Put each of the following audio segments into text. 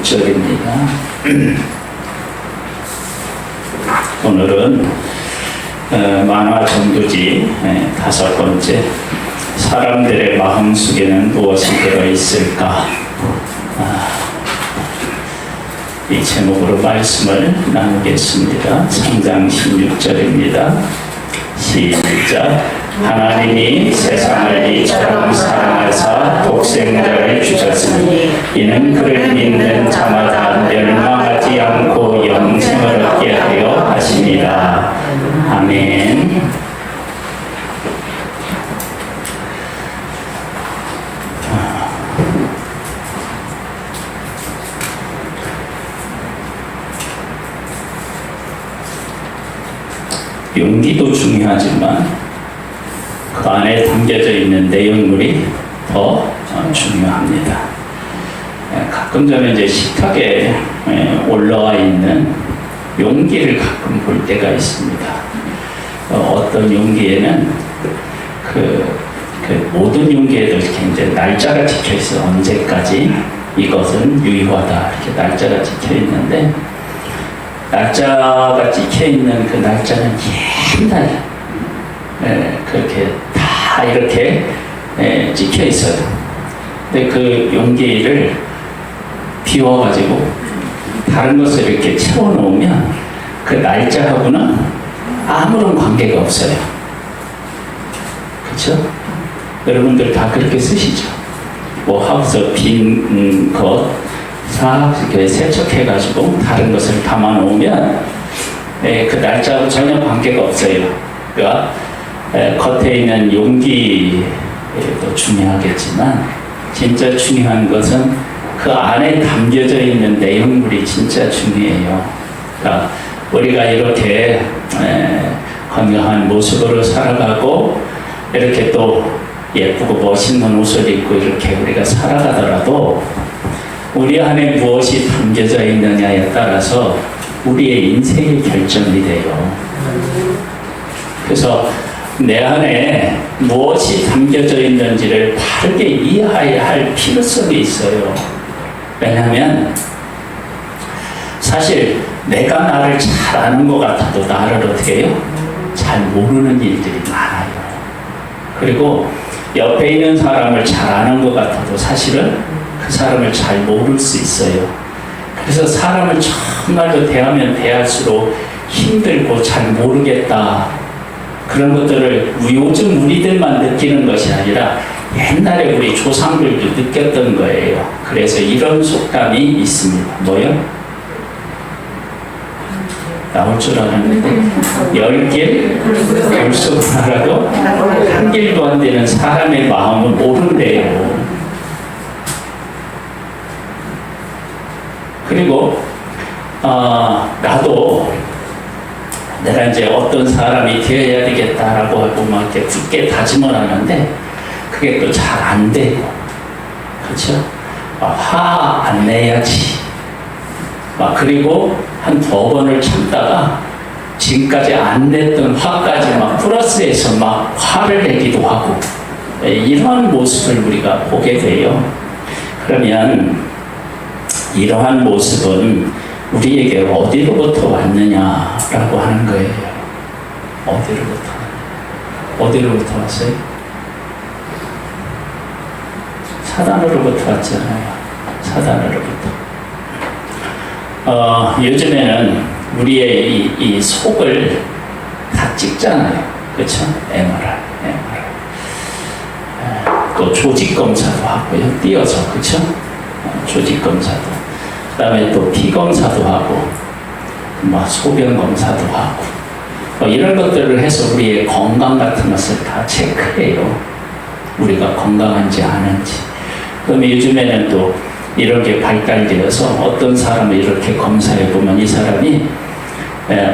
16절입니다. 오늘은 만화 전도지 5번째, 사람들의 마음속에는 무엇이 들어있을까, 이 제목으로 말씀을 나누겠습니다. 3장 16절입니다. 시작. 하나님이 세상을 이처럼 사랑하사 독생자를 주셨으니 이는 그를 믿는 자마다 멸망하지 않고 영생을 얻게 하려 하십니다. 아멘. 용기도 중요하지만 그 안에 담겨져 있는 내용물이 더 중요합니다. 가끔 저는 이제 식탁에 올라와 있는 용기를 가끔 볼 때가 있습니다. 어떤 용기에는 그 모든 용기에도 이렇게 이제 날짜가 찍혀 있어. 언제까지 이것은 유효하다, 이렇게 날짜가 찍혀 있는데, 날짜가 찍혀 있는 그 날짜는 옛날 그렇게 다 이렇게 찍혀 있어요. 근데 그 용기를 비워가지고 다른 것을 이렇게 채워놓으면 그 날짜하고는 아무런 관계가 없어요. 그렇죠? 여러분들 다 그렇게 쓰시죠? 뭐 하우스 빈 것 싹 이렇게 세척해가지고 다른 것을 담아놓으면 그 날짜하고 전혀 관계가 없어요. 그러니까 겉에 있는 용기도 중요하겠지만 진짜 중요한 것은 그 안에 담겨져 있는 내용물이 진짜 중요해요. 그러니까 우리가 이렇게 건강한 모습으로 살아가고 이렇게 또 예쁘고 멋있는 옷을 입고 이렇게 우리가 살아가더라도 우리 안에 무엇이 담겨져 있느냐에 따라서 우리의 인생이 결정이 돼요. 그래서 내 안에 무엇이 담겨져 있는지를 바르게 이해해야 할 필요성이 있어요. 왜냐하면 사실 내가 나를 잘 아는 것 같아도 나를 어떻게 해요? 잘 모르는 일들이 많아요. 그리고 옆에 있는 사람을 잘 아는 것 같아도 사실은 그 사람을 잘 모를 수 있어요. 그래서 사람을 정말로 대하면 대할수록 힘들고 잘 모르겠다, 그런 것들을 요즘 우리들만 느끼는 것이 아니라 옛날에 우리 조상들도 느꼈던 거예요. 그래서 이런 속담이 있습니다. 뭐요? 나올 줄 알았는데 10길 불속하라도 한 길도 안 되는 사람의 마음을 모른대요. 그리고 나도 내가 이제 어떤 사람이 되어야 되겠다라고 하고 막 이렇게 굳게 다짐을 하는데 그게 또 잘 안 되고, 그렇죠? 화 안 내야지. 그리고 한 2번을 참다가 지금까지 안 냈던 화까지 막 플러스해서 막 화를 내기도 하고, 이러한 모습을 우리가 보게 돼요. 그러면 이러한 모습은 우리에게 어디로부터 왔느냐라고 하는 거예요. 어디로부터 왔어요? 사단으로부터 왔잖아요. 사단으로부터. 요즘에는 우리의 이 속을 다 찍잖아요. 그렇죠? MRI. 또 조직 검사도 하고요. 띄어서, 그렇죠? 조직 검사도. 그다음에 또 피 검사도 하고, 소변 검사도 하고, 이런 것들을 해서 우리의 건강 같은 것을 다 체크해요. 우리가 건강한지 아닌지. 그러면 요즘에는 또 이런 게 발달되어서 어떤 사람을 이렇게 검사해 보면 이 사람이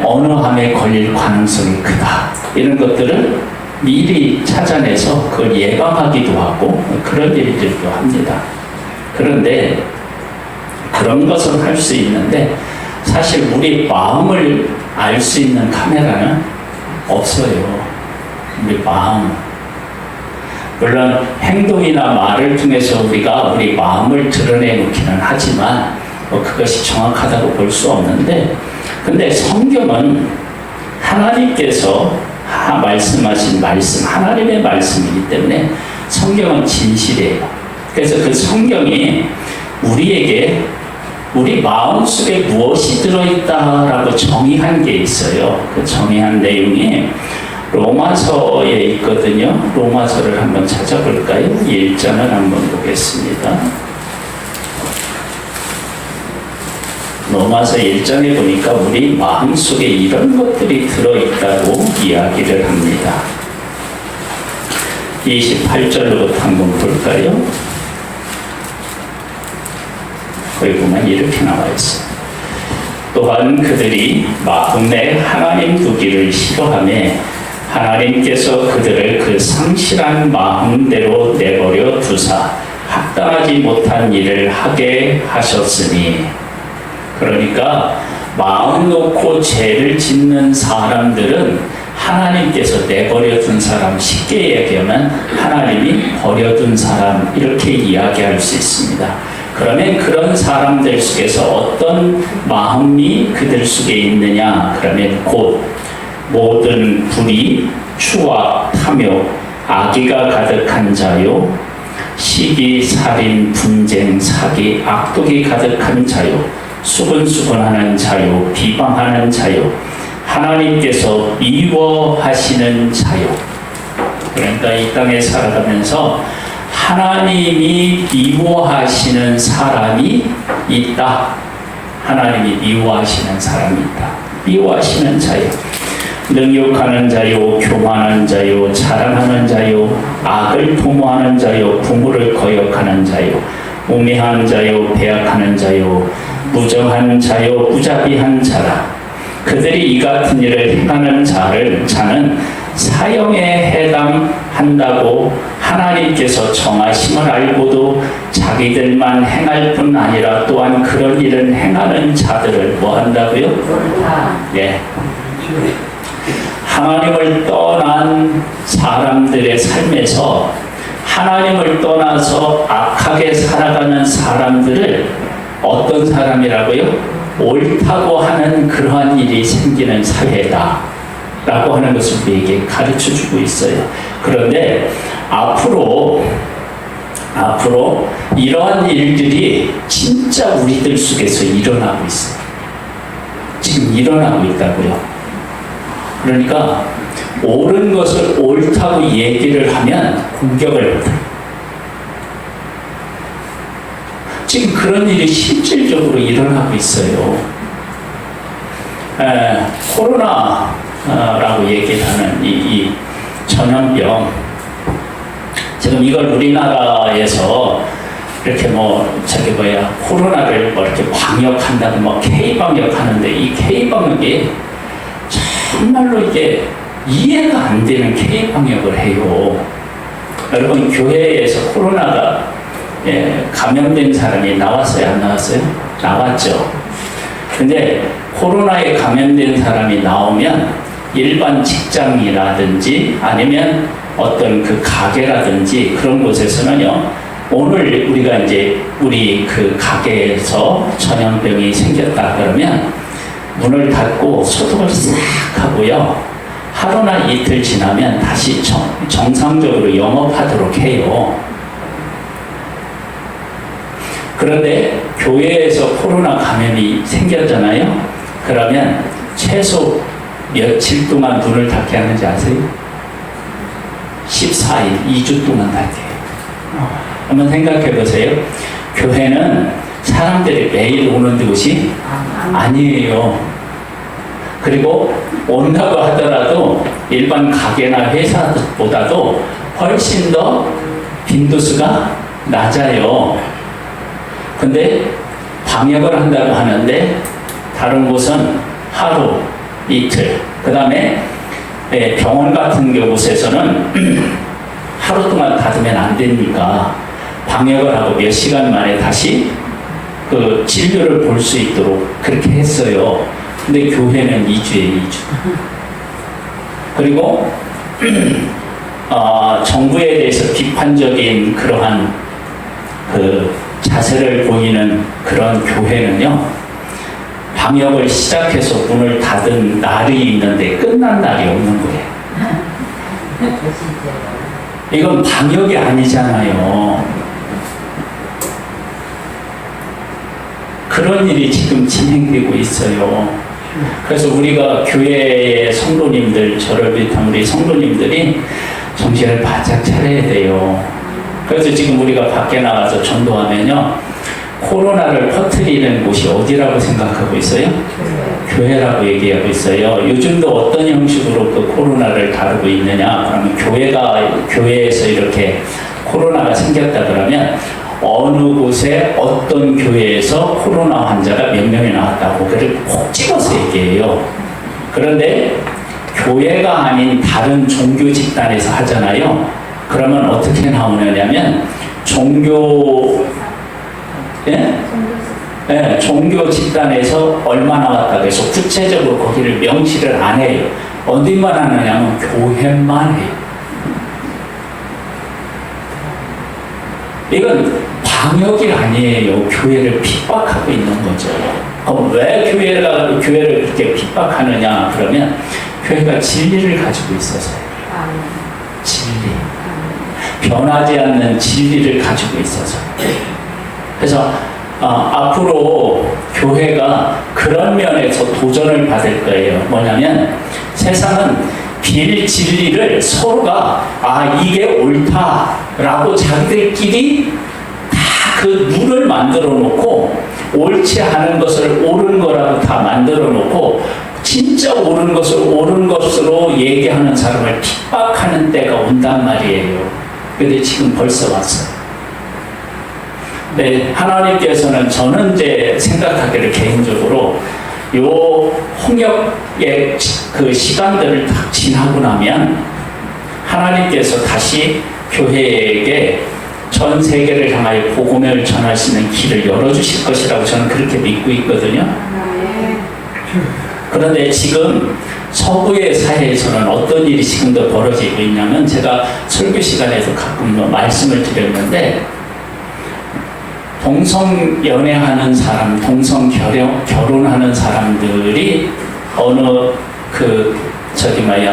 어느 암에 걸릴 가능성이 크다, 이런 것들을 미리 찾아내서 그걸 예방하기도 하고 그런 일들도 합니다. 그런데 그런 것은 할 수 있는데 사실 우리 마음을 알 수 있는 카메라는 없어요. 우리 마음. 물론 행동이나 말을 통해서 우리가 우리 마음을 드러내놓기는 하지만 뭐 그것이 정확하다고 볼 수 없는데, 근데 성경은 하나님께서 말씀하신 말씀, 하나님의 말씀이기 때문에 성경은 진실이에요. 그래서 그 성경이 우리에게 우리 마음속에 무엇이 들어있다라고 정의한 게 있어요. 그 정의한 내용이 로마서에 있거든요. 로마서를 한번 찾아볼까요? 1장을 한번 보겠습니다. 로마서 1장에 보니까 우리 마음속에 이런 것들이 들어있다고 이야기를 합니다. 28절로부터 한번 볼까요? 거기 보면 이렇게 나와 있어요. 또한 그들이 마음에 하나님 두기를 싫어하며 하나님께서 그들을 그 상실한 마음대로 내버려 두사 합당하지 못한 일을 하게 하셨으니, 그러니까 마음 놓고 죄를 짓는 사람들은 하나님께서 내버려 둔 사람, 쉽게 얘기하면 하나님이 버려둔 사람, 이렇게 이야기할 수 있습니다. 그러면 그런 사람들 속에서 어떤 마음이 그들 속에 있느냐? 그러면 곧 모든 불의, 추악, 탐욕, 악의가 가득한 자요, 시기, 살인, 분쟁, 사기, 악독이 가득한 자요, 수근수근하는 자요, 비방하는 자요, 하나님께서 미워하시는 자요. 그러니까 이 땅에 살아가면서 하나님이 미워하시는 사람이 있다. 하나님이 미워하시는 사람이 있다. 미워하시는 자요. 능욕하는 자요, 교만한 자요, 자랑하는 자요, 악을 도모하는 자요, 부모를 거역하는 자요, 우매한 자요, 배약하는 자요, 무정한 자요, 무자비한 자라. 그들이 이 같은 일을 행하는 자는 사형에 해당한다고 하나님께서 정하심을 알고도 자기들만 행할 뿐 아니라 또한 그런 일을 행하는 자들을 뭐 한다고요? 예. 하나님을 떠난 사람들의 삶에서 하나님을 떠나서 악하게 살아가는 사람들을 어떤 사람이라고요? 옳다고 하는 그러한 일이 생기는 사회다 라고 하는 것을 우리에게 가르쳐주고 있어요. 그런데 앞으로 이러한 일들이 진짜 우리들 속에서 일어나고 있어요. 지금 일어나고 있다고요. 그러니까 옳은 것을 옳다고 얘기를 하면 공격을 받아요. 지금 그런 일이 실질적으로 일어나고 있어요. 코로나라고 얘기를 하는 이 전염병, 지금 이걸 우리나라에서 이렇게 코로나를 이렇게 방역한다고 K-방역 하는데, 이 K-방역이 정말로 이게 이해가 안 되는 K-방역을 해요. 여러분, 교회에서 코로나가 감염된 사람이 나왔어요? 안 나왔어요? 나왔죠. 근데 코로나에 감염된 사람이 나오면 일반 직장이라든지 아니면 어떤 그 가게라든지 그런 곳에서는요, 오늘 우리가 이제 우리 그 가게에서 전염병이 생겼다 그러면 문을 닫고 소독을 싹 하고요, 하루나 이틀 지나면 다시 정상적으로 영업하도록 해요. 그런데 교회에서 코로나 감염이 생겼잖아요. 그러면 최소 며칠 동안 문을 닫게 하는지 아세요? 14일, 2주 동안 닫게 해요. 한번 생각해 보세요. 교회는 사람들이 매일 오는 곳이 아니에요. 그리고 온다고 하더라도 일반 가게나 회사보다도 훨씬 더 빈도수가 낮아요. 근데 방역을 한다고 하는데 다른 곳은 하루, 이틀, 그 다음에 병원 같은 곳에서는 하루 동안 닫으면 안 되니까 방역을 하고 몇 시간 만에 다시 그 진료를 볼 수 있도록 그렇게 했어요. 근데 교회는 2주에 2주. 그리고 정부에 대해서 비판적인 그러한 그 자세를 보이는 그런 교회는요, 방역을 시작해서 문을 닫은 날이 있는데 끝난 날이 없는 거예요. 이건 방역이 아니잖아요. 그런 일이 지금 진행되고 있어요. 그래서 우리가 교회의 성도님들, 저를 비롯한 우리 성도님들이 정신을 바짝 차려야 돼요. 그래서 지금 우리가 밖에 나가서 전도하면요, 코로나를 퍼뜨리는 곳이 어디라고 생각하고 있어요? 교회라고 얘기하고 있어요. 요즘도 어떤 형식으로 그 코로나를 다루고 있느냐? 그러면 교회에서 이렇게 코로나가 생겼다 그러면 어느 곳에 어떤 교회에서 코로나 환자가 몇 명이 나왔다고 그걸 콕 찍어서 얘기해요. 그런데 교회가 아닌 다른 종교 집단에서 하잖아요. 그러면 어떻게 나오느냐면 종교 집단에서 얼마 나왔다고 해서 구체적으로 거기를 명시를 안 해요. 어디만 하느냐면 교회만 해요. 이건 방역이 아니에요. 교회를 핍박하고 있는 거죠. 그럼 왜 교회를 그렇게 핍박하느냐? 그러면 교회가 진리를 가지고 있어서요. 진리. 변하지 않는 진리를 가지고 있어서. 그래서 앞으로 교회가 그런 면에서 도전을 받을 거예요. 뭐냐면 세상은 비진리를 서로가 이게 옳다라고 자기들끼리 다 그 룰을 만들어 놓고 옳지 않은 것을 옳은 거라고 다 만들어 놓고 진짜 옳은 것을 옳은 것으로 얘기하는 사람을 핍박하는 때가 온단 말이에요. 근데 지금 벌써 왔어요. 네, 하나님께서는 저는 이제 생각하기를 개인적으로 요 홍역의 그 시간들을 딱 지나고 나면 하나님께서 다시 교회에게 전 세계를 향하여 복음을 전할 수 있는 길을 열어주실 것이라고 저는 그렇게 믿고 있거든요. 그런데 지금 서구의 사회에서는 어떤 일이 지금도 벌어지고 있냐면 제가 설교 시간에서 가끔 말씀을 드렸는데 동성 연애하는 사람, 동성 결혼하는 사람들이 어느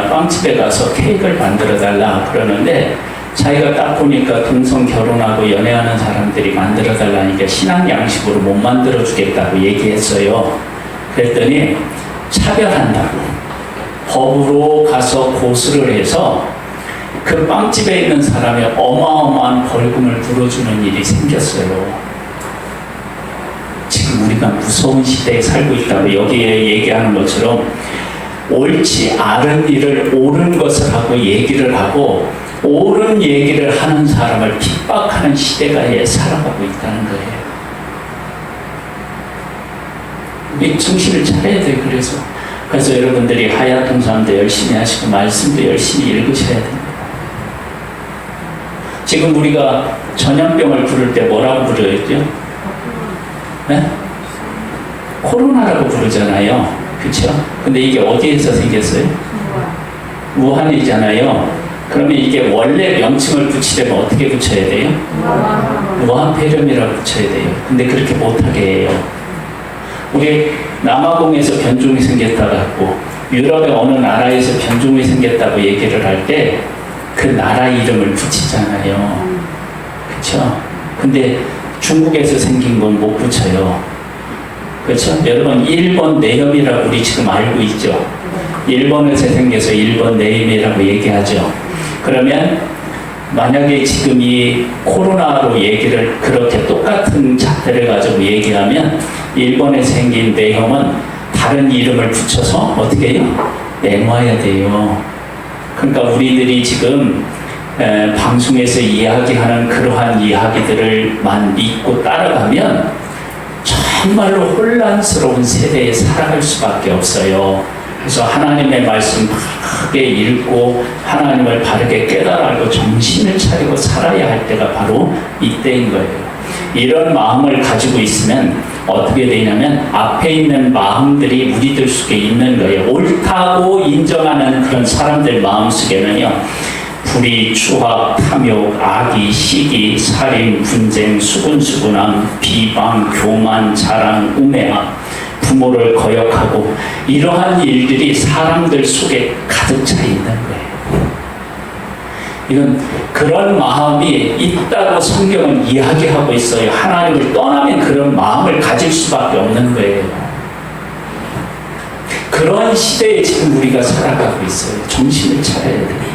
빵집에 가서 케이크를 만들어 달라 그러는데 자기가 딱 보니까 동성 결혼하고 연애하는 사람들이 만들어 달라니까 신앙 양식으로 못 만들어 주겠다고 얘기했어요. 그랬더니 차별한다고 법으로 가서 고소를 해서 그 빵집에 있는 사람이 어마어마한 벌금을 물어주는 일이 생겼어요. 지금 우리가 무서운 시대에 살고 있다고 여기에 얘기하는 것처럼 옳지 않은 일을 옳은 것을 하고 얘기를 하고 옳은 얘기를 하는 사람을 핍박하는 시대가 살아가고 있다는 거예요. 우리 정신을 차려야 돼요. 그래서 여러분들이 하야통삼도 열심히 하시고 말씀도 열심히 읽으셔야 됩니다. 지금 우리가 전염병을 부를 때 뭐라고 부르죠? 네? 코로나라고 부르잖아요. 그렇죠? 근데 이게 어디에서 생겼어요? 우한이잖아요. 그러면 이게 원래 명칭을 붙이려면 어떻게 붙여야 돼요? 무한폐렴이라고 붙여야 돼요. 근데 그렇게 못하게 해요. 우리 남아공에서 변종이 생겼다고 하고 유럽의 어느 나라에서 변종이 생겼다고 얘기를 할 때 그 나라 이름을 붙이잖아요. 그렇죠? 근데 중국에서 생긴 건 못 붙여요. 그렇죠? 여러분 일본 내염이라고 우리 지금 알고 있죠? 일본에서 생겨서 일본 내염이라고 얘기하죠. 그러면 만약에 지금 이 코로나로 얘기를 그렇게 똑같은 잣대를 가지고 얘기하면 일본에 생긴 내염은 다른 이름을 붙여서 어떻게 해요? 내놔야 돼요. 그러니까 우리들이 지금 방송에서 이야기하는 그러한 이야기들을만 믿고 따라가면 정말로 혼란스러운 세대에 살아갈 수밖에 없어요. 그래서 하나님의 말씀 크게 읽고 하나님을 바르게 깨달아 알고 정신을 차리고 살아야 할 때가 바로 이때인 거예요. 이런 마음을 가지고 있으면 어떻게 되냐면 앞에 있는 마음들이 우리들 속에 있는 거예요. 옳다고 인정하는 그런 사람들 마음 속에는요 불의, 추악, 탐욕, 악의, 시기, 살인, 분쟁, 수군수군함, 비방, 교만, 자랑, 우매함, 부모를 거역하고 이러한 일들이 사람들 속에 가득 차 있는 거예요. 이건 그런 마음이 있다고 성경은 이야기하고 있어요. 하나님을 떠나면 그런 마음을 가질 수밖에 없는 거예요. 그런 시대에 지금 우리가 살아가고 있어요. 정신을 차려야 돼요.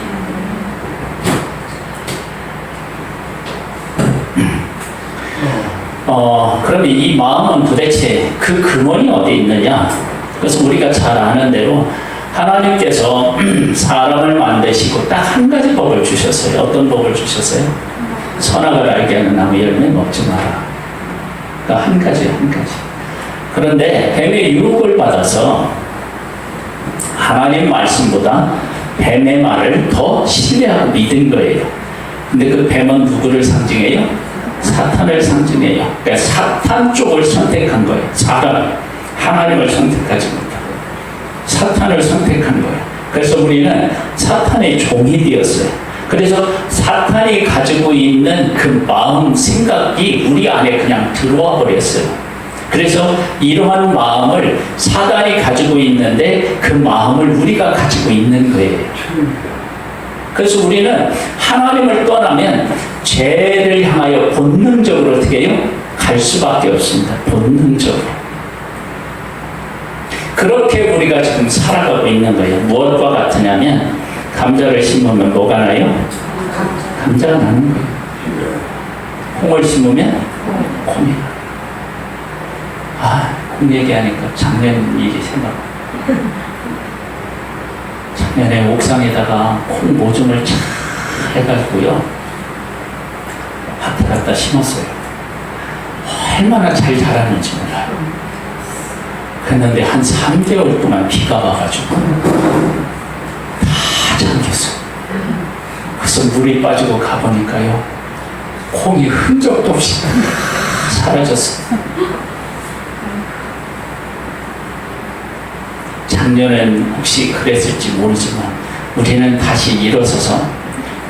그러면 이 마음은 도대체 그 근원이 어디 있느냐? 그래서 우리가 잘 아는 대로 하나님께서 사람을 만드시고 딱 한 가지 법을 주셨어요. 어떤 법을 주셨어요? 선악을 알게 하는 나무 열매 먹지 마라. 그러니까 한 가지. 그런데 뱀의 유혹을 받아서 하나님 말씀보다 뱀의 말을 더 신뢰하고 믿은 거예요. 근데 그 뱀은 누구를 상징해요? 사탄을 상징해요. 그러니까 사탄 쪽을 선택한 거예요. 사람, 하나님을 선택하지 못하고 사탄을 선택한 거예요. 그래서 우리는 사탄의 종이 되었어요. 그래서 사탄이 가지고 있는 그 마음, 생각이 우리 안에 그냥 들어와 버렸어요. 그래서 이러한 마음을 사단이 가지고 있는데 그 마음을 우리가 가지고 있는 거예요. 그래서 우리는 하나님을 떠나면 죄를 향하여 본능적으로 어떻게 해요? 갈 수밖에 없습니다. 본능적으로. 그렇게 우리가 지금 살아가고 있는 거예요. 무엇과 같으냐면 감자를 심으면 뭐가 나요? 감자가 나는 거예요. 콩을 심으면 콩이 나요. 콩 얘기하니까 작년 일이 생각나요. 작년에 옥상에다가 콩 모종을 잘 해가지고요. 밭에 갖다 심었어요. 얼마나 잘 자라는지 몰라요. 그랬는데 한 3개월 동안 비가 와가지고 다 잠겼어요. 그래서 물이 빠지고 가보니까요. 콩이 흔적도 없이 사라졌어요. 작년엔 혹시 그랬을지 모르지만 우리는 다시 일어서서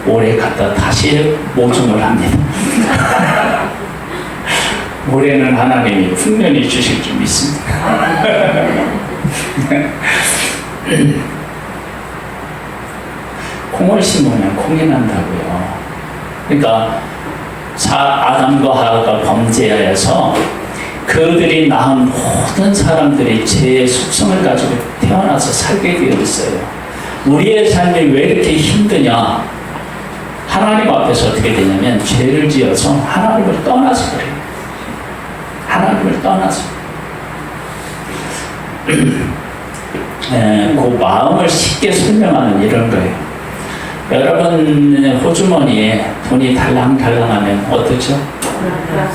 올해 갖다 다시 모종을 합니다. 올해는 하나님이 분명히 주실 줄 믿습니다. 콩을 심으면 콩이 난다고요. 그러니까 아담과 하와가 범죄하여서 그들이 낳은 모든 사람들이 죄의 속성을 가지고 태어나서 살게 되어 있어요. 우리의 삶이 왜 이렇게 힘드냐? 하나님 앞에서 어떻게 되냐면 죄를 지어서 하나님을 떠나서 그래요. 하나님을 떠나서. 그 마음을 쉽게 설명하는 이런 거예요. 여러분 호주머니에 돈이 달랑달랑하면 어떻죠?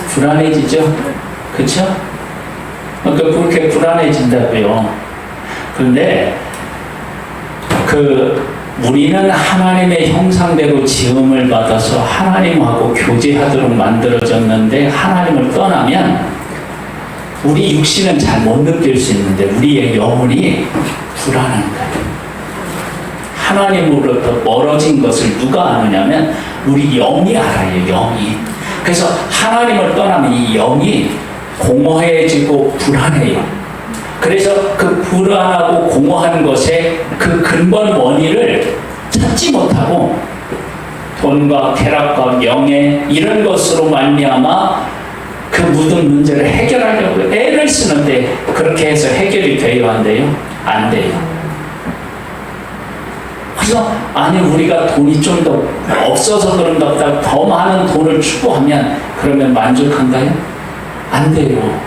불안해지죠? 그렇죠? 그러니까 그렇게 불안해진다고요. 그런데 우리는 하나님의 형상대로 지음을 받아서 하나님하고 교제하도록 만들어졌는데 하나님을 떠나면 우리 육신은 잘 못 느낄 수 있는데 우리의 영혼이 불안한 거예요. 하나님으로부터 멀어진 것을 누가 아느냐면 우리 영이 알아요. 영이. 그래서 하나님을 떠나면 이 영이 공허해지고 불안해요. 그래서 그 불안하고 공허한 것의 그 근본 원인을 찾지 못하고 돈과 쾌락과 명예 이런 것으로 말미암아 그 모든 문제를 해결하려고 애를 쓰는데 그렇게 해서 해결이 돼야 한대요? 안 돼요. 그래서 우리가 돈이 좀 더 없어서 그런가 보다 더 많은 돈을 추구하면 그러면 만족한가요? 안 돼요.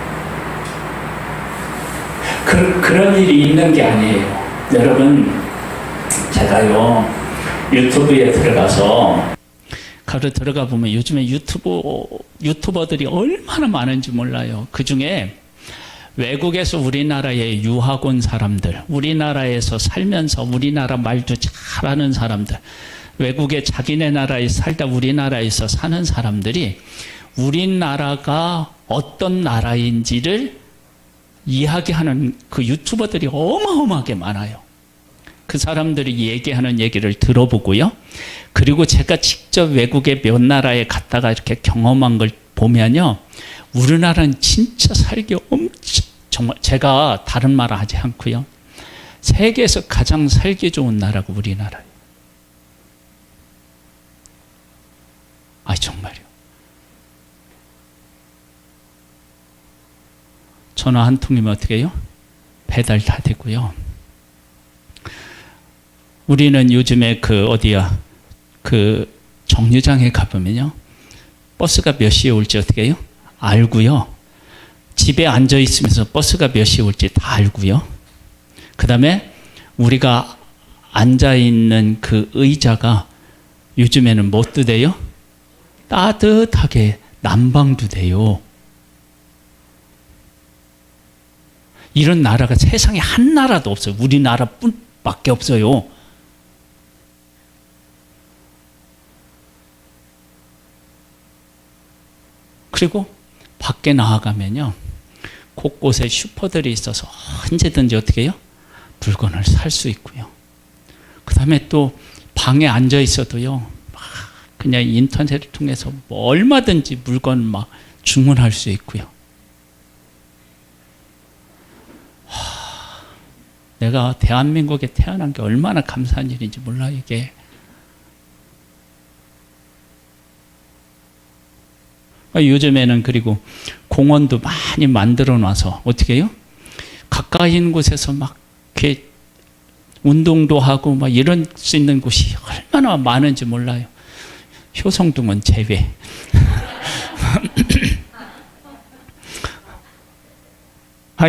그런 일이 있는 게 아니에요. 여러분, 제가요 유튜브에 들어가서 들어가 보면 요즘에 유튜버들이 얼마나 많은지 몰라요. 그 중에 외국에서 우리나라에 유학 온 사람들, 우리나라에서 살면서 우리나라 말도 잘하는 사람들, 외국에 자기네 나라에 살다 우리나라에서 사는 사람들이 우리나라가 어떤 나라인지를 이야기하는 그 유튜버들이 어마어마하게 많아요. 그 사람들이 얘기하는 얘기를 들어보고요. 그리고 제가 직접 외국의 몇 나라에 갔다가 이렇게 경험한 걸 보면요. 우리나라는 진짜 살기 엄청, 정말 제가 다른 말 하지 않고요. 세계에서 가장 살기 좋은 나라가 우리나라예요. 아, 정말요. 전화 한 통이면 어떻게 해요? 배달 다 되고요. 우리는 요즘에 정류장에 가보면요. 버스가 몇 시에 올지 어떻게 해요? 알고요. 집에 앉아 있으면서 버스가 몇 시에 올지 다 알고요. 그 다음에 우리가 앉아 있는 그 의자가 요즘에는 뭣도 돼요? 따뜻하게 난방도 돼요. 이런 나라가 세상에 한 나라도 없어요. 우리나라뿐밖에 없어요. 그리고 밖에 나아가면요. 곳곳에 슈퍼들이 있어서 언제든지 어떻게 해요? 물건을 살 수 있고요. 그 다음에 또 방에 앉아 있어도요. 그냥 인터넷을 통해서 뭐 얼마든지 물건 막 주문할 수 있고요. 내가 대한민국에 태어난 게 얼마나 감사한 일인지 몰라, 이게. 요즘에는 그리고 공원도 많이 만들어 놔서 어떻게 해요? 가까이 있는 곳에서 막 이렇게 운동도 하고 막 이럴 수 있는 곳이 얼마나 많은지 몰라요. 효성동은 제외.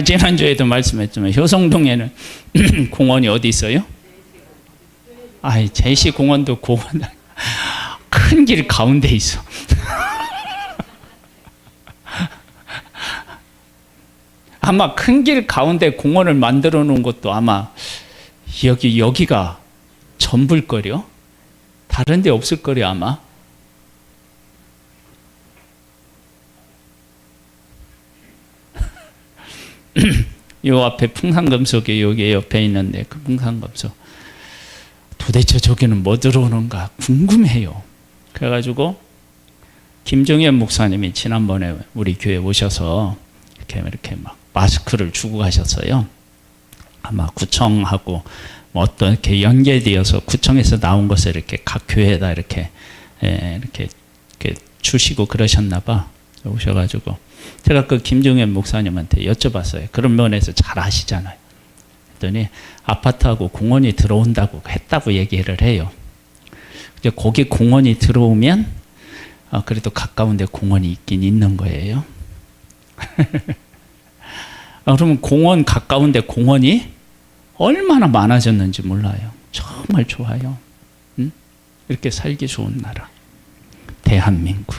지난주에도 말씀했지만 효성동에는 공원이 어디 있어요? 제시공원도 큰 길 가운데 있어. 아마 큰 길 가운데 공원을 만들어 놓은 것도 아마 여기가 전부일걸요? 다른 데 없을걸요, 아마. 요 앞에 풍산금속이 여기 옆에 있는데 그 풍산금속 도대체 저기는 뭐 들어오는가 궁금해요. 그래가지고 김종현 목사님이 지난번에 우리 교회 오셔서 이렇게 막 마스크를 주고 가셨어요. 아마 구청하고 뭐 어떤 이렇게 연계되어서 구청에서 나온 것을 이렇게 각 교회에다 이렇게 주시고 그러셨나 봐. 오셔가지고 제가 그 김종현 목사님한테 여쭤봤어요. 그런 면에서 잘 아시잖아요. 그랬더니 아파트하고 공원이 들어온다고 했다고 얘기를 해요. 거기 공원이 들어오면 그래도 가까운 데 공원이 있긴 있는 거예요. 그러면 공원 가까운 데 공원이 얼마나 많아졌는지 몰라요. 정말 좋아요. 응? 이렇게 살기 좋은 나라. 대한민국.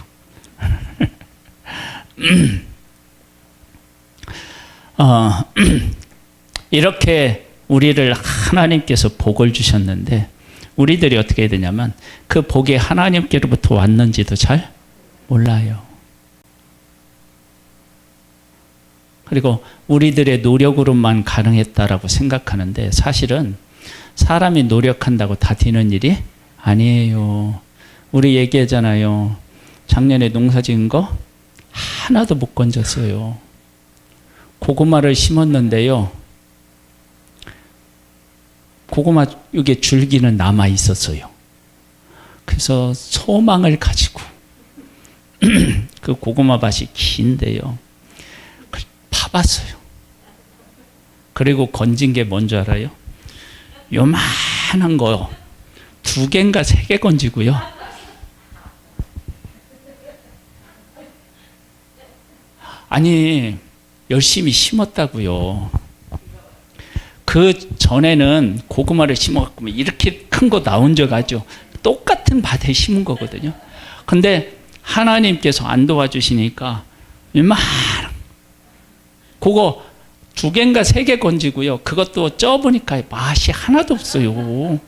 이렇게 우리를 하나님께서 복을 주셨는데 우리들이 어떻게 해야 되냐면 그 복이 하나님께로부터 왔는지도 잘 몰라요. 그리고 우리들의 노력으로만 가능했다라고 생각하는데 사실은 사람이 노력한다고 다 되는 일이 아니에요. 우리 얘기하잖아요. 작년에 농사 지은 거 하나도 못 건졌어요. 고구마를 심었는데요. 고구마 이게 줄기는 남아 있었어요. 그래서 소망을 가지고 그 고구마 밭이 긴데요. 파봤어요. 그리고 건진 게 뭔지 알아요? 요만한 거 2개인가 3개 건지고요. 아니 열심히 심었다고요. 그 전에는 고구마를 심어갖고 이렇게 큰 거 나온 적 아죠. 똑같은 밭에 심은 거거든요. 근데 하나님께서 안 도와주시니까 이만한 그거 2개인가 3개 건지고요. 그것도 쪄보니까 맛이 하나도 없어요.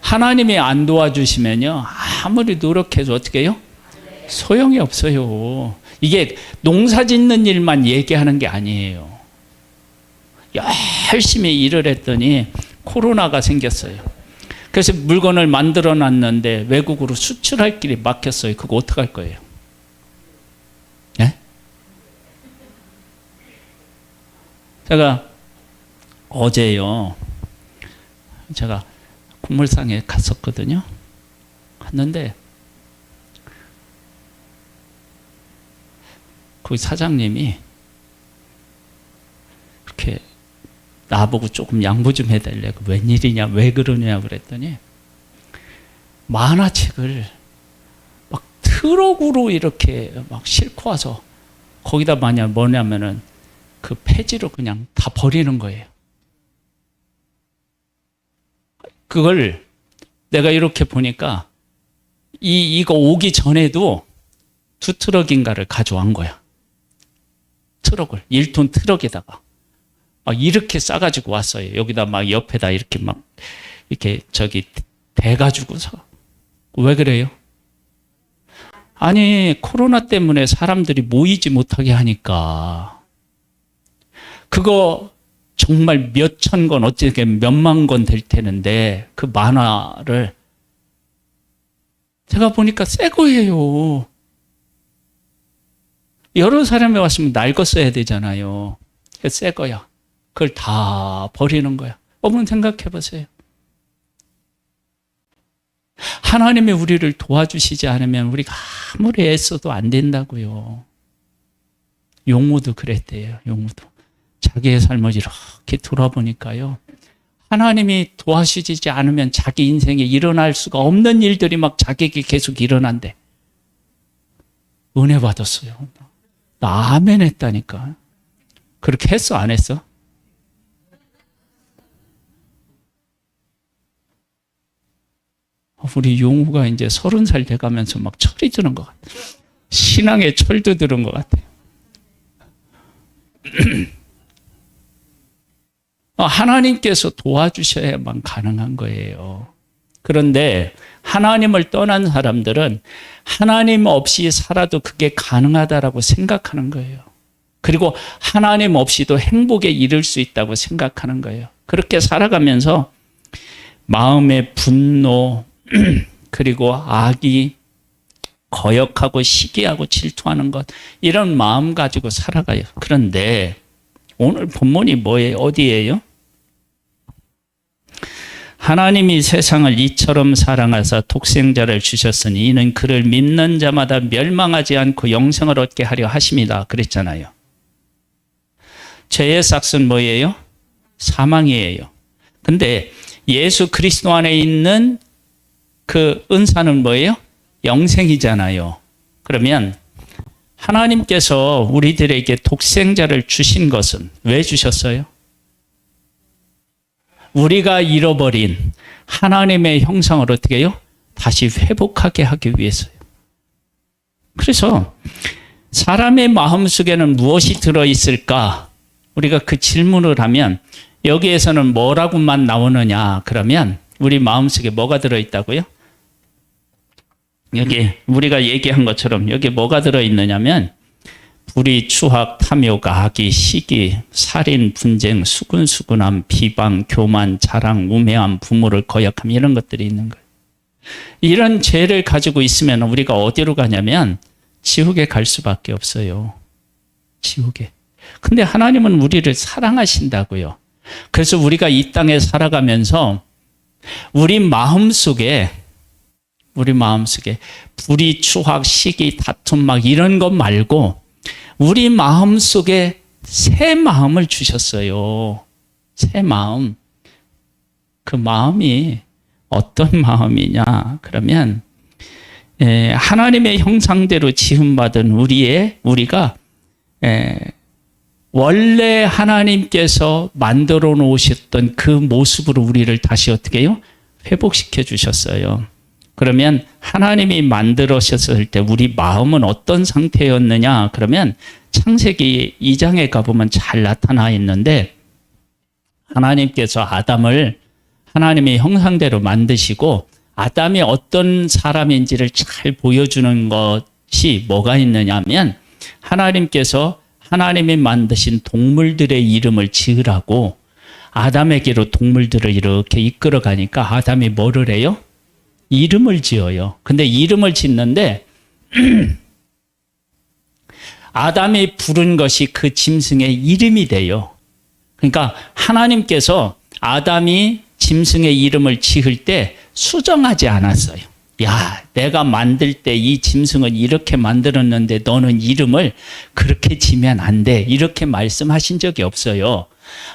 하나님이 안 도와주시면요. 아무리 노력해도 어떻게 해요? 소용이 없어요. 이게 농사 짓는 일만 얘기하는 게 아니에요. 열심히 일을 했더니 코로나가 생겼어요. 그래서 물건을 만들어 놨는데 외국으로 수출할 길이 막혔어요. 그거 어떡할 거예요? 네? 제가 어제요, 제가 국물상에 갔었거든요. 갔는데 거기 사장님이 이렇게 나보고 조금 양보 좀 해달라고, 웬일이냐, 왜 그러냐 그랬더니 만화책을 막 트럭으로 이렇게 막 싣고 와서 거기다 뭐냐면은 그 폐지로 그냥 다 버리는 거예요. 그걸 내가 이렇게 보니까 이거 오기 전에도 2트럭인가를 가져온 거야. 트럭을 1톤 트럭에다가 막 이렇게 싸가지고 왔어요. 여기다 막 옆에다 이렇게 막 이렇게 대가지고서. 왜 그래요? 아니, 코로나 때문에 사람들이 모이지 못하게 하니까 그거 정말 몇천 권, 어떻게 몇만 권 될 테는데 그 만화를 제가 보니까 새 거예요. 여러 사람이 왔으면 낡아 써야 되잖아요. 새 거야. 그걸 다 버리는 거야. 어머니 생각해 보세요. 하나님이 우리를 도와주시지 않으면 우리가 아무리 애써도 안 된다고요. 용우도 그랬대요. 용우도. 자기의 삶을 이렇게 돌아보니까요, 하나님이 도와주시지 않으면 자기 인생에 일어날 수가 없는 일들이 막 자기에게 계속 일어난대. 은혜 받았어요. 나 아멘 했다니까. 그렇게 했어, 안 했어? 우리 용우가 이제 30살 돼가면서 막 철이 드는 것 같아. 신앙에 철도 드는 것 같아. 하나님께서 도와주셔야만 가능한 거예요. 그런데 하나님을 떠난 사람들은 하나님 없이 살아도 그게 가능하다라고 생각하는 거예요. 그리고 하나님 없이도 행복에 이를 수 있다고 생각하는 거예요. 그렇게 살아가면서 마음의 분노, 그리고 악이, 거역하고 시기하고 질투하는 것, 이런 마음 가지고 살아가요. 그런데 오늘 본문이 뭐예요? 어디예요? 하나님이 세상을 이처럼 사랑하사 독생자를 주셨으니 이는 그를 믿는 자마다 멸망하지 않고 영생을 얻게 하려 하심이다 그랬잖아요. 죄의 삭은 뭐예요? 사망이에요. 근데 예수 그리스도 안에 있는 그 은사는 뭐예요? 영생이잖아요. 그러면 하나님께서 우리들에게 독생자를 주신 것은 왜 주셨어요? 우리가 잃어버린 하나님의 형상을 어떻게 해요? 다시 회복하게 하기 위해서요. 그래서 사람의 마음속에는 무엇이 들어있을까? 우리가 그 질문을 하면 여기에서는 뭐라고만 나오느냐? 그러면 우리 마음속에 뭐가 들어있다고요? 여기 우리가 얘기한 것처럼 여기 뭐가 들어있느냐면 불의, 추악, 탐욕, 악의, 시기, 살인, 분쟁, 수근수근함, 비방, 교만, 자랑, 우매함, 부모를 거역함, 이런 것들이 있는 거예요. 이런 죄를 가지고 있으면 우리가 어디로 가냐면 지옥에 갈 수밖에 없어요. 지옥에. 근데 하나님은 우리를 사랑하신다고요. 그래서 우리가 이 땅에 살아가면서 우리 마음속에 불의, 추악, 시기, 다툼 막 이런 것 말고 우리 마음속에 새 마음을 주셨어요. 새 마음. 그 마음이 어떤 마음이냐? 그러면 하나님의 형상대로 지음받은 우리가 원래 하나님께서 만들어 놓으셨던 그 모습으로 우리를 다시 어떻게 해요? 회복시켜 주셨어요. 그러면 하나님이 만들으셨을 때 우리 마음은 어떤 상태였느냐? 그러면 창세기 2장에 가보면 잘 나타나 있는데 하나님께서 아담을 하나님의 형상대로 만드시고 아담이 어떤 사람인지를 잘 보여주는 것이 뭐가 있느냐 하면 하나님께서 하나님이 만드신 동물들의 이름을 지으라고 아담에게로 동물들을 이렇게 이끌어 가니까 아담이 뭐를 해요? 이름을 지어요. 근데 이름을 짓는데 아담이 부른 것이 그 짐승의 이름이 돼요. 그러니까 하나님께서 아담이 짐승의 이름을 지을 때 수정하지 않았어요. 야, 내가 만들 때 이 짐승은 이렇게 만들었는데 너는 이름을 그렇게 지면 안 돼. 이렇게 말씀하신 적이 없어요.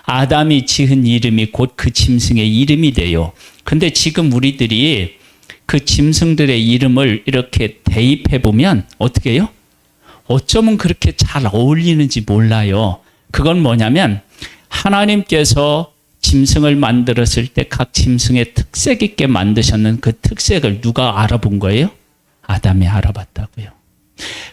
아담이 지은 이름이 곧 그 짐승의 이름이 돼요. 근데 지금 우리들이 그 짐승들의 이름을 이렇게 대입해 보면 어떻게 해요? 어쩌면 그렇게 잘 어울리는지 몰라요. 그건 뭐냐면 하나님께서 짐승을 만들었을 때 각 짐승의 특색 있게 만드셨는 그 특색을 누가 알아본 거예요? 아담이 알아봤다고요.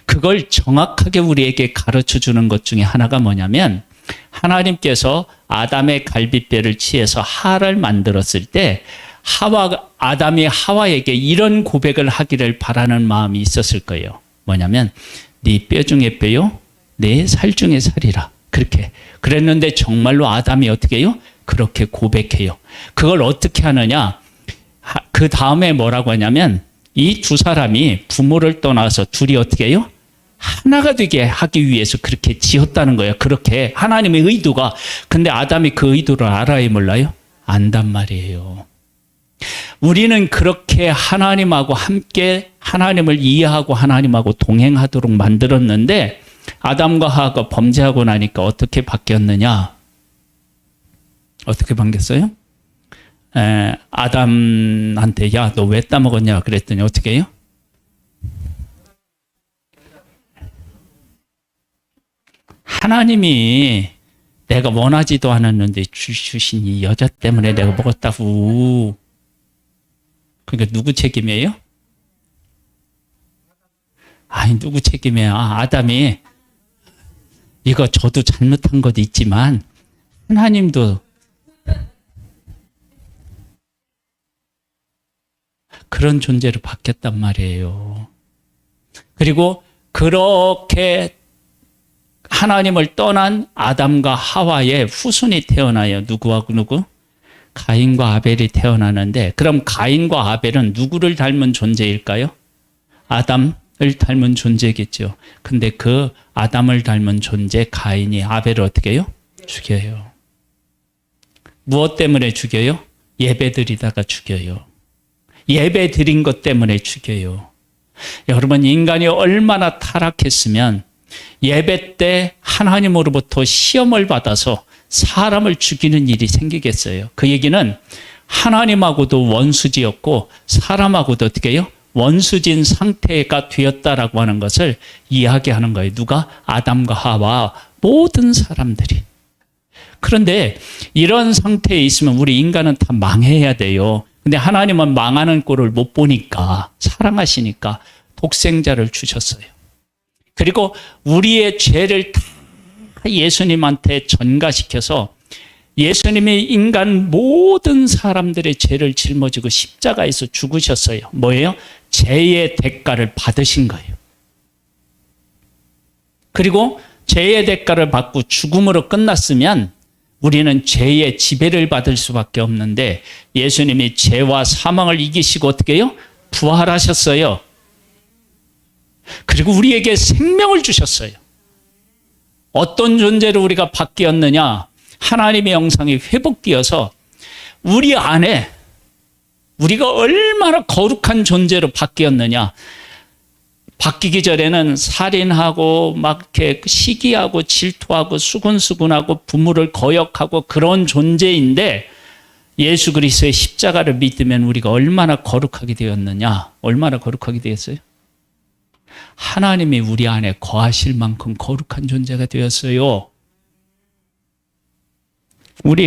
그걸 정확하게 우리에게 가르쳐 주는 것 중에 하나가 뭐냐면 하나님께서 아담의 갈빗뼈를 취해서 하와를 만들었을 때 아담이 하와에게 이런 고백을 하기를 바라는 마음이 있었을 거예요. 뭐냐면 네 뼈 중에 뼈요, 내 살 중에 살이라. 그렇게 그랬는데 정말로 아담이 어떻게 해요? 그렇게 고백해요. 그걸 어떻게 하느냐? 그 다음에 뭐라고 하냐면 이 두 사람이 부모를 떠나서 둘이 어떻게 해요? 하나가 되게 하기 위해서 그렇게 지었다는 거예요. 그렇게 하나님의 의도가. 근데 아담이 그 의도를 알아요, 몰라요? 안단 말이에요. 우리는 그렇게 하나님하고 함께 하나님을 이해하고 하나님하고 동행하도록 만들었는데 아담과 하와가 범죄하고 나니까 어떻게 바뀌었느냐? 어떻게 바뀌었어요? 아담한테 야, 너 왜 따먹었냐? 그랬더니 어떻게 해요? 하나님이 내가 원하지도 않았는데 주신 이 여자 때문에 내가 먹었다고. 그러니까 누구 책임이에요? 아니, 누구 책임이에요? 아담이 이거 저도 잘못한 것도 있지만 하나님도 그런 존재로 바뀌었단 말이에요. 그리고 그렇게 하나님을 떠난 아담과 하와의 후손이 태어나요. 누구와 누구? 가인과 아벨이 태어나는데 그럼 가인과 아벨은 누구를 닮은 존재일까요? 아담을 닮은 존재겠죠. 근데 그 아담을 닮은 존재 가인이 아벨을 어떻게 해요? 죽여요. 무엇 때문에 죽여요? 예배 드리다가 죽여요. 예배 드린 것 때문에 죽여요. 여러분, 인간이 얼마나 타락했으면 예배 때 하나님으로부터 시험을 받아서 사람을 죽이는 일이 생기겠어요. 그 얘기는 하나님하고도 원수지였고 사람하고도 어떻게 해요? 원수진 상태가 되었다라고 하는 것을 이야기하는 거예요. 누가? 아담과 하와 모든 사람들이. 그런데 이런 상태에 있으면 우리 인간은 다 망해야 돼요. 근데 하나님은 망하는 꼴을 못 보니까 사랑하시니까 독생자를 주셨어요. 그리고 우리의 죄를 다 예수님한테 전가시켜서 예수님이 인간 모든 사람들의 죄를 짊어지고 십자가에서 죽으셨어요. 뭐예요? 죄의 대가를 받으신 거예요. 그리고 죄의 대가를 받고 죽음으로 끝났으면 우리는 죄의 지배를 받을 수밖에 없는데 예수님이 죄와 사망을 이기시고 어떻게 해요? 부활하셨어요. 그리고 우리에게 생명을 주셨어요. 어떤 존재로 우리가 바뀌었느냐? 하나님의 형상이 회복되어서 우리 안에 우리가 얼마나 거룩한 존재로 바뀌었느냐? 바뀌기 전에는 살인하고 막 이렇게 시기하고 질투하고 수군수군하고 부모를 거역하고 그런 존재인데 예수 그리스도의 십자가를 믿으면 우리가 얼마나 거룩하게 되었느냐? 얼마나 거룩하게 되었어요? 하나님이 우리 안에 거하실 만큼 거룩한 존재가 되었어요.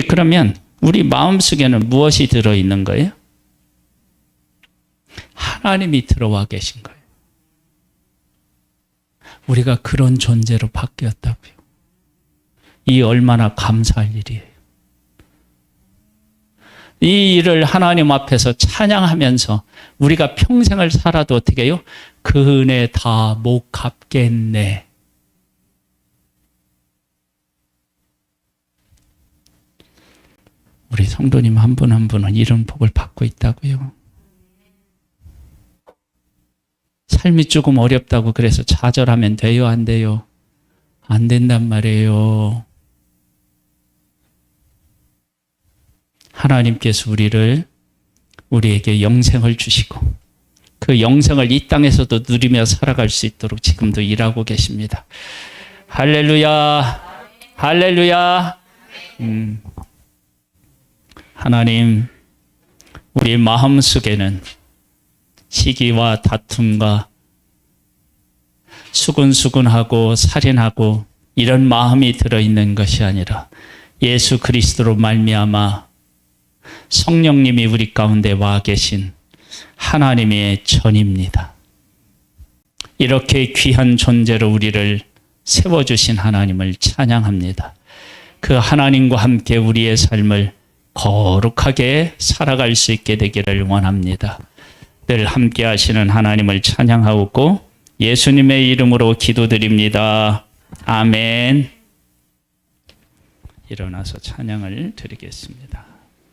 그러면 우리 마음속에는 무엇이 들어있는 거예요? 하나님이 들어와 계신 거예요. 우리가 그런 존재로 바뀌었다고요. 이 얼마나 감사할 일이에요. 이 일을 하나님 앞에서 찬양하면서 우리가 평생을 살아도 어떻게 해요? 그 은혜 다 못 갚겠네. 성도님 한 분 한 분은 이런 복을 받고 있다고요. 삶이 조금 어렵다고 그래서 좌절하면 돼요, 안 돼요? 안 된단 말이에요. 하나님께서 우리에게 영생을 주시고 그 영생을 이 땅에서도 누리며 살아갈 수 있도록 지금도 일하고 계십니다. 할렐루야, 할렐루야. 하나님, 우리 마음속에는 시기와 다툼과 수근수근하고 살인하고 이런 마음이 들어있는 것이 아니라 예수 그리스도로 말미암아 성령님이 우리 가운데 와 계신 하나님의 전입니다. 이렇게 귀한 존재로 우리를 세워주신 하나님을 찬양합니다. 그 하나님과 함께 우리의 삶을 거룩하게 살아갈 수 있게 되기를 원합니다. 늘 함께 하시는 하나님을 찬양하고 예수님의 이름으로 기도드립니다. 아멘. 일어나서 찬양을 드리겠습니다.